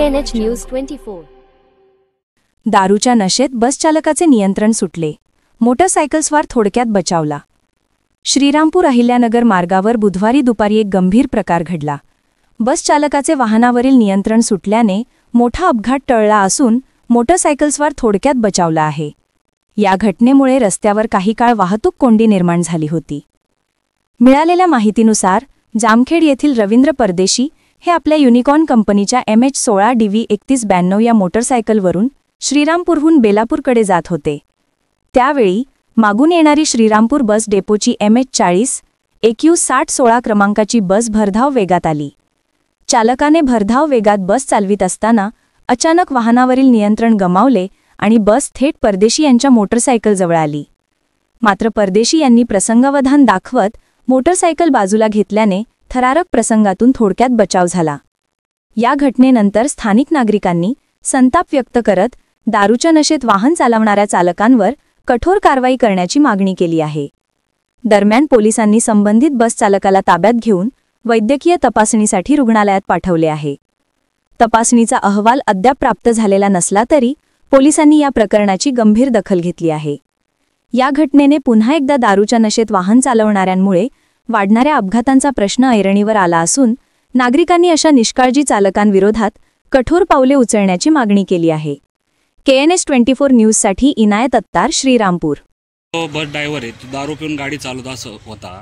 KNH news 24। दारूच्या नशेत बस चालकाचे नियंत्रण सुटले, मोटरसायकलस्वार थोडक्यात बचावला। श्रीरामपूर अहिल्यानगर मार्गावर बुधवारी दुपारी एक गंभीर प्रकार घडला। बस चालकाचे वाहनावरील नियंत्रण सुटल्याने मोठा अपघात टळला असून मोटरसायकलस्वार थोडक्यात बचावला आहे। या घटनेमुळे रस्त्यावर काही काळ वाहतूक कोंडी निर्माण झाली होती। मिळालेल्या माहितीनुसार जामखेड येथील रवींद्र परदेशी हे आपल्या युनिकॉर्न कंपनीच्या MH16 DV 3192 या मोटरसायकलवरून श्रीरामपूरहून बेलापूरकडे जात होते। त्यावेळी मागून येणारी श्रीरामपूर बस डेपोची MH40 EQ 6016 क्रमांकाची बस भरधाव वेगात आली। चालकाने भरधाव वेगात बस चालवित असताना अचानक वाहनावरील नियंत्रण गमावले आणि बस थेट परदेशी यांच्या मोटरसायकलजवळ आली। मात्र परदेशी यांनी प्रसंगावधान दाखवत मोटरसायकल बाजूला घेतल्याने थरारक प्रसंगातून थोडक्यात बचाव झाला। या घटनेनंतर स्थानिक नागरिकांनी संताप व्यक्त करत दारूच्या नशेत वाहन चालवणाऱ्या चालकांवर कठोर कारवाई करण्याची मागणी केली आहे। दरम्यान पोलिसांनी संबंधित बस चालकाला ताब्यात घेऊन वैद्यकीय तपासणीसाठी रुग्णालयात पाठवले आहे। तपासणीचा अहवाल अद्याप प्राप्त झालेला नसला तरी पोलिसांनी या प्रकरणाची गंभीर दखल घेतली आहे। या घटनेने पुन्हा एकदा दारूच्या नशेत वाहन चालवणाऱ्यांमुळे वाढणाऱ्या अपघातांचा प्रश्न ऐरणीवर आला असून नागरिकांनी अशा निष्काळजी चालकांविरोधात कठोर पावले उचलण्याची मागणी केली आहे। KNH 24 न्यूजसाठी इनायत अत्तार, श्रीरामपूर। बस ड्रायव्हर आहे, तो दारू पिऊन गाडी चालवत होता,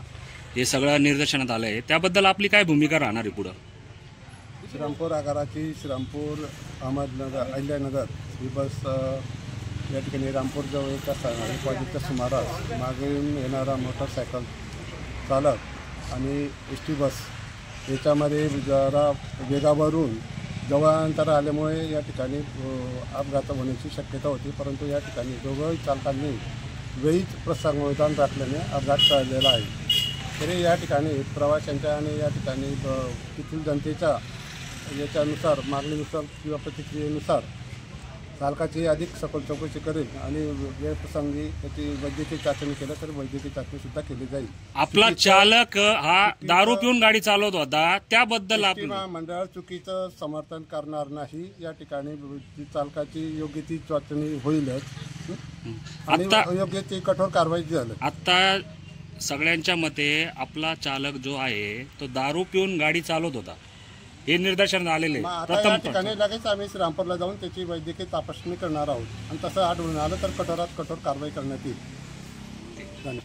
हे सगळं निदर्शनात आलंय। त्याबद्दल आपली काय भूमिका राहणार आहे पुढे? श्रीरामपूर आगाराची श्रीरामपूर अहमदनगर अहिल्यानगर ही बस या ठिकाणी रामपूरजवळ एक वाजेच्या सुमारास मागून येणारा मोटरसायकल चालक आणि ST बस याच्यामध्ये जरा वेगावरून जवळ अंतर आल्यामुळे या ठिकाणी अपघात होण्याची शक्यता होती, परंतु या ठिकाणी दोघंही चालकांनी वेळीच प्रसंगावधान राखल्याने अपघात टळलेला आहे। तरी या ठिकाणी प्रवाशांच्या आणि या ठिकाणी तेथील जनतेच्या याच्यानुसार मागणीनुसार किंवा प्रतिक्रियेनुसार चालकाची अधिक सखोल चौकशी करेल आणि वेळप्रसंगी त्याची वैद्यकीय चाचणी केलं तर वैद्यकीय चाचणी सुद्धा केली जाईल। आपला चालक हा दारू पिऊन गाडी चालवत होता, त्याबद्दल मंडळ चुकीचं समर्थन करणार नाही। या ठिकाणी चालकाची योग्य ती चाचणी होईलच आणि योग्य ती कठोर कारवाई झाली। आता सगळ्यांच्या मते आपला चालक जो आहे तो दारू पिऊन गाडी चालवत होता, हे निदर्शनात आलेले। या ठिकाणी लगेच आम्ही श्रीरामपूरला जाऊन त्याची वैद्यकीय तपासणी करणार आहोत आणि तसं आढळून आलं तर कठोरात कठोर कारवाई करण्यात येईल।